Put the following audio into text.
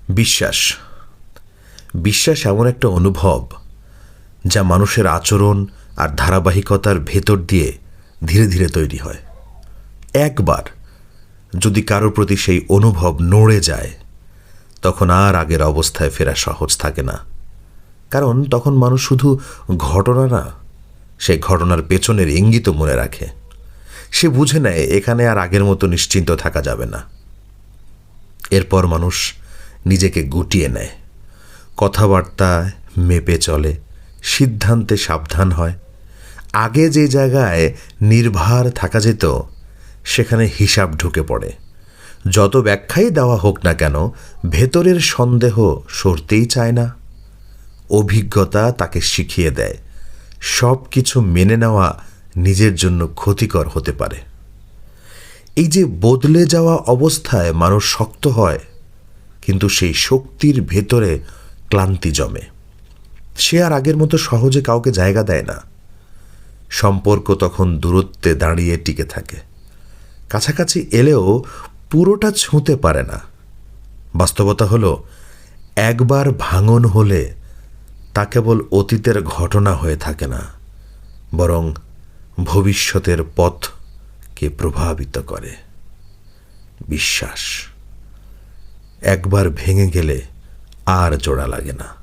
বিশ্বাস বিশ্বাস এমন একটা অনুভব যা মানুষের আচরণ আর ধারাবাহিকতার ভেতর দিয়ে ধীরে ধীরে তৈরি হয়। একবার যদি কারোর প্রতি সেই অনুভব নড়ে যায়, তখন আর আগের অবস্থায় ফেরা সহজ থাকে না। কারণ তখন মানুষ শুধু ঘটনা না, সেই ঘটনার পেছনের ইঙ্গিতও মনে রাখে। সে বুঝে নেয় এখানে আর আগের মতো নিশ্চিন্ত থাকা যাবে না। এরপর মানুষ নিজেকে গুটিয়ে নেয়, কথাবার্তায় মেপে চলে, সিদ্ধান্তে সাবধান হয়। আগে যে জায়গায় নির্ভার থাকা যেত, সেখানে হিসাব ঢুকে পড়ে। যত ব্যাখ্যাই দেওয়া হোক না কেন, ভেতরের সন্দেহ সরতেই চায় না। অভিজ্ঞতা তাকে শিখিয়ে দেয় সব কিছু মেনে নেওয়া নিজের জন্য ক্ষতিকর হতে পারে। এই যে বদলে যাওয়া অবস্থায় মানুষ শক্ত হয়, কিন্তু সেই শক্তির ভেতরে ক্লান্তি জমে। সে আর আগের মতো সহজে কাউকে জায়গা দেয় না। সম্পর্ক তখন দূরত্বে দাঁড়িয়ে টিকে থাকে। কাছাকাছি এলেও পুরোটা ছুঁতে পারে না। বাস্তবতা হলো, একবার ভাঙন হলে তা কেবল অতীতের ঘটনা হয়ে থাকে না, বরং ভবিষ্যতের পথকে প্রভাবিত করে। বিশ্বাস একবার ভেঙে গেলে আর জোড়া লাগে না।